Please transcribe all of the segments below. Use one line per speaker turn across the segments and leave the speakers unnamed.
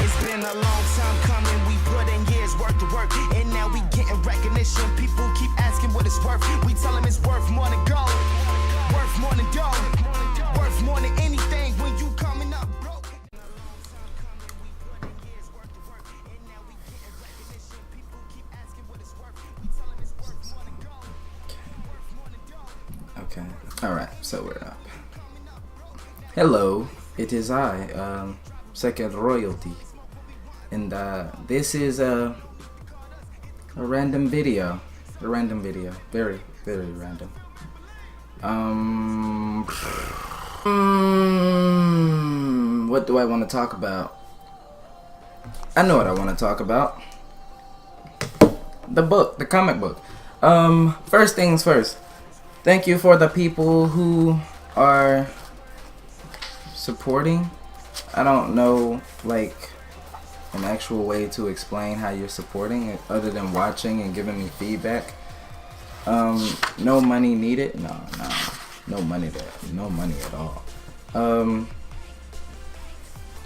It's been a long time coming, we put in years worth of work, and now we getting recognition. People keep asking what it's worth, we tell them it's worth more than gold, worth more than dough, worth more than anything when you coming up broke.
Okay, alright, so we're up. Hello, it is I, Second Royalty, and this is a random video, very, very random. What do I want to talk about? I know what I want to talk about. The comic book. First things first. Thank you for the people who are supporting. I don't know, like, an actual way to explain how you're supporting it other than watching and giving me feedback. No money needed. No money there. No money at all.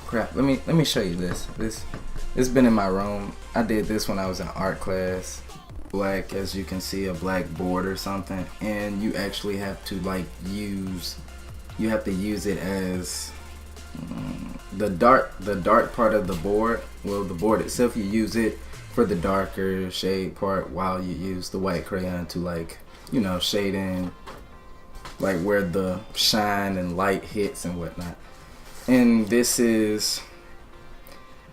Crap. Let me show you this. It's been in my room. I did this when I was in art class. Black, as you can see, a black board or something, and you actually have to use it as the dark part of the board. Well, the board itself, you use it for the darker shade part, while you use the white crayon to shade in where the shine and light hits and whatnot. And this is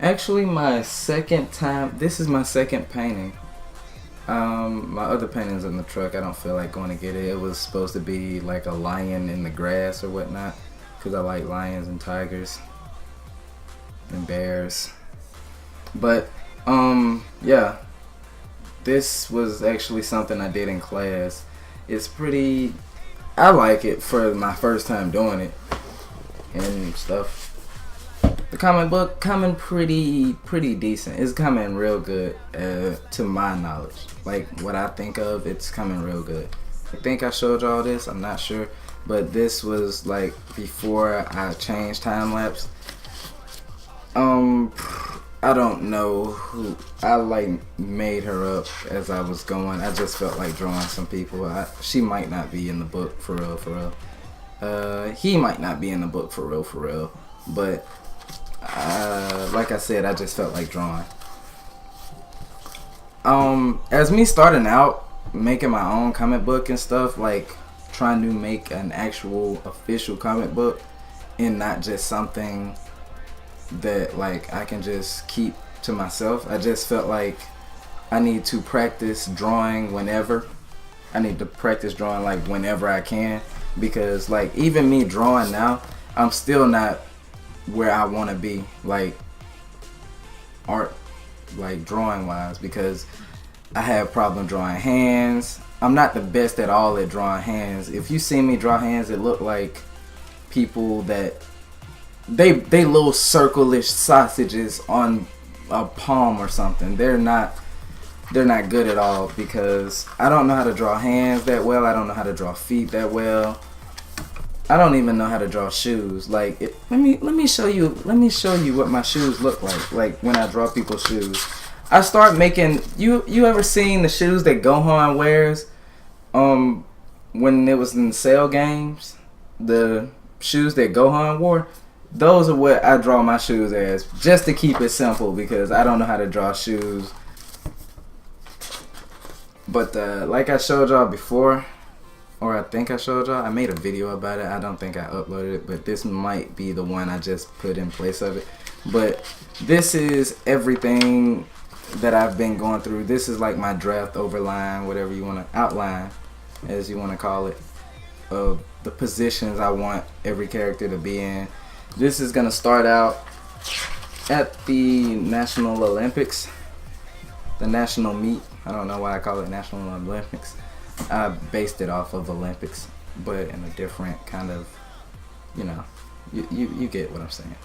actually my second time. This is my second painting. My other painting's in the truck. I don't feel like going to get it. It was supposed to be like a lion in the grass or whatnot, because I like lions and tigers and bears. But yeah, this was actually something I did in class. It's pretty, I like it for my first time doing it and stuff. The comic book coming pretty decent. It's coming real good, to my knowledge. Like what I think of, it's coming real good. I think I showed y'all this, I'm not sure, but this was like before I changed Time-Lapse. I don't know who, I made her up as I was going. I just felt like drawing some people. She might not be in the book for real. He might not be in the book for real, but like I said, I just felt like drawing. As me starting out making my own comic book and stuff, like trying to make an actual official comic book and not just something that I can just keep to myself, I just felt like I need to practice drawing whenever. I need to practice drawing whenever I can, because even me drawing now, I'm still not where I want to be, art, drawing wise, because I have problem drawing hands. I'm not the best at all at drawing hands. If you see me draw hands, it look like people that they little circle-ish sausages on a palm or something. They're not good at all, because I don't know how to draw hands that well. I don't know how to draw feet that well. I don't even know how to draw shoes. Let me show you what my shoes look like when I draw people's shoes. I start making, you ever seen the shoes that Gohan wears when it was in the Cell games? The shoes that Gohan wore, those are what I draw my shoes as, just to keep it simple, because I don't know how to draw shoes. But like I showed y'all before, or I think I showed y'all, I made a video about it. I don't think I uploaded it, but this might be the one I just put in place of it. But this is everything that I've been going through. This is like my draft overline, whatever you want to, outline as you want to call it, of the positions I want every character to be in. This is going to start out at the National Olympics, the national meet. I don't know why I call it National Olympics. I based it off of Olympics, but in a different kind of, you get what I'm saying.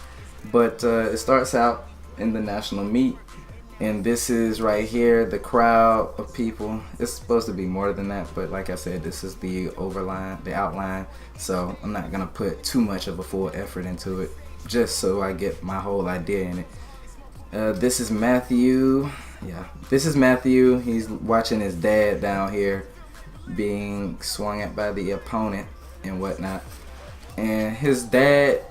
But it starts out in the national meet, and this is right here, the crowd of people. It's supposed to be more than that, but like I said, this is the outline, so I'm not gonna put too much of a full effort into it, just so I get my whole idea in it. This is Matthew. Yeah, this is Matthew. He's watching his dad down here being swung at by the opponent and whatnot. And his dad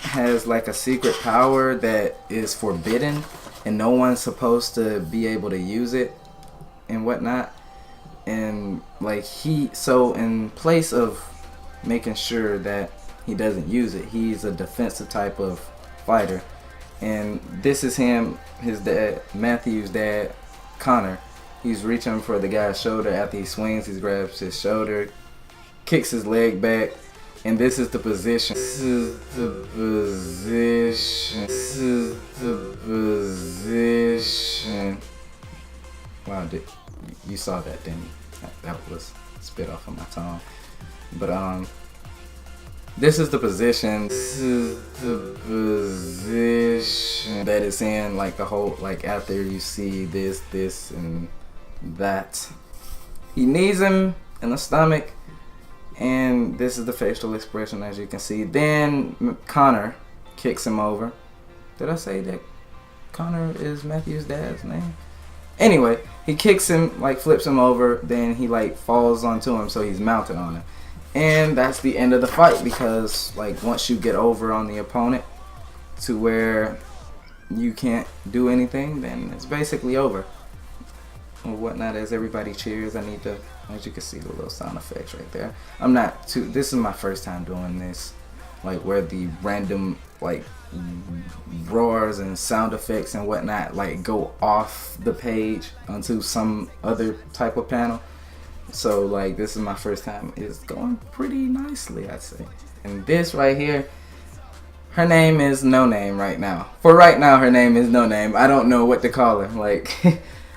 has like a secret power that is forbidden and no one's supposed to be able to use it and whatnot. And like so in place of making sure that he doesn't use it, he's a defensive type of fighter. And this is him, his dad, Matthew's dad, Connor. He's reaching for the guy's shoulder. After he swings, he grabs his shoulder, kicks his leg back, and this is the position. This is the position. This is the position. Wow, you saw that, didn't you? That was spit off of my tongue. But this is the position. This is the position that it's in. Like the whole, like after you see this, and that. He knees him in the stomach, and this is the facial expression as you can see. Then Connor kicks him over. Did I say that Connor is Matthew's dad's name? Anyway, he kicks him, like flips him over, then he like falls onto him, so he's mounted on him. And that's the end of the fight, because like once you get over on the opponent to where you can't do anything, then it's basically over. Or whatnot, as everybody cheers. I need to, as you can see, the little sound effects right there. I'm not too, this is my first time doing this, like where the random like roars and sound effects and whatnot like go off the page onto some other type of panel. So like this is my first time. It's going pretty nicely, I'd say. And this right here, her name is No Name right now. For right now, her name is No Name. I don't know what to call her. Like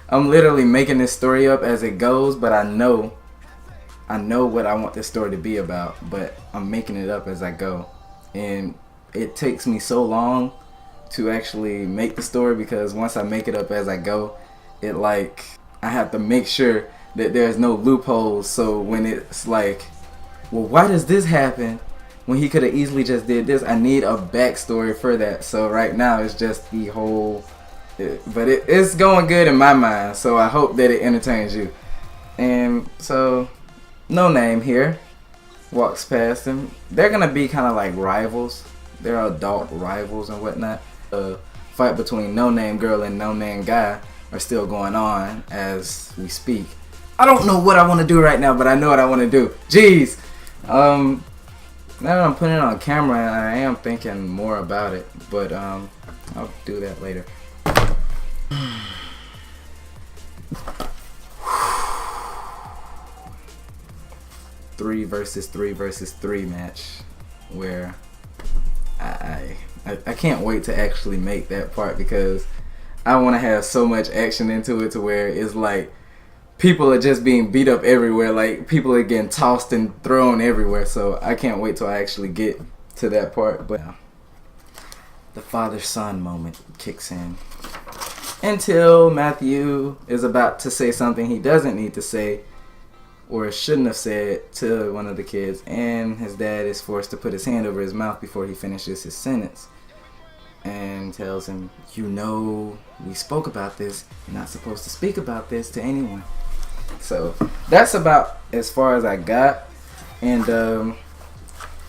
I'm literally making this story up as it goes, but I know what I want this story to be about, but I'm making it up as I go. And it takes me so long to actually make the story, because once I make it up as I go, it like I have to make sure that there's no loopholes. So when it's like, well, why does this happen when he could have easily just did this? I need a backstory for that. So right now it's just the whole, but it's going good in my mind. So I hope that it entertains you. And so No Name here walks past him. They're gonna be kind of like rivals. They're adult rivals and whatnot. Fight between No Name Girl and No Name Guy are still going on as we speak. I don't know what I want to do right now, but I know what I want to do. Jeez. Now that I'm putting it on camera, I am thinking more about it, but I'll do that later. 3 versus 3 versus 3 match where I can't wait to actually make that part, because I want to have so much action into it to where it's like people are just being beat up everywhere, like people are getting tossed and thrown everywhere. So I can't wait till I actually get to that part. But the father-son moment kicks in until Matthew is about to say something he doesn't need to say or shouldn't have said to one of the kids, and his dad is forced to put his hand over his mouth before he finishes his sentence and tells him, you know, we spoke about this. You're not supposed to speak about this to anyone. So that's about as far as I got. And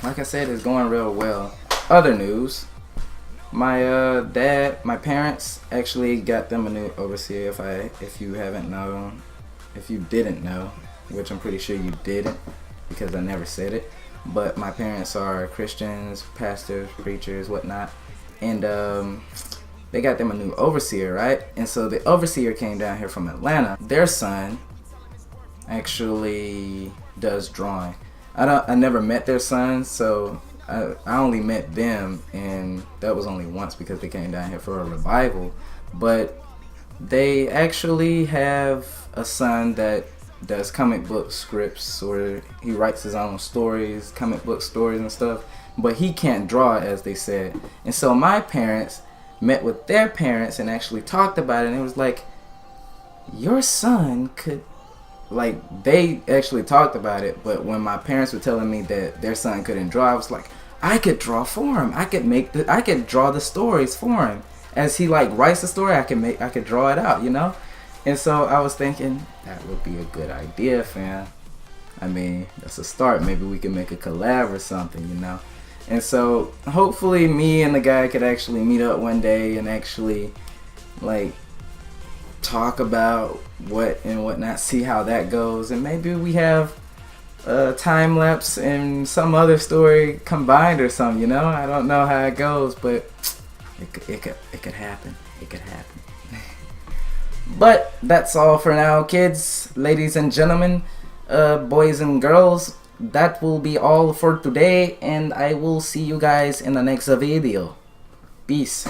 like I said, it's going real well. Other news, my my parents actually got them a new overseer. If you haven't known, if you didn't know, which I'm pretty sure you didn't, because I never said it, but my parents are Christians, pastors, preachers, whatnot, and they got them a new overseer, right? And so the overseer came down here from Atlanta. Their son actually does drawing. I never met their son, so I only met them, and that was only once because they came down here for a revival. But they actually have a son that does comic book scripts, or he writes his own stories, comic book stories and stuff, but he can't draw, as they said. And so my parents met with their parents and actually talked about it, and it was like, your son could, like, they actually talked about it, but when my parents were telling me that their son couldn't draw, I was like, I could draw for him. I could draw the stories for him. as he like writes the story, I could draw it out, you know. And so I was thinking that would be a good idea, fam. I mean, that's a start. Maybe we can make a collab or something, you know. And so hopefully me and the guy could actually meet up one day and actually like talk about what and whatnot, see how that goes, and maybe we have a time lapse and some other story combined or something, you know. I don't know how it goes, but it could happen. It could happen. But that's all for now, kids, ladies and gentlemen, boys and girls. That will be all for today, and I will see you guys in the next video. Peace.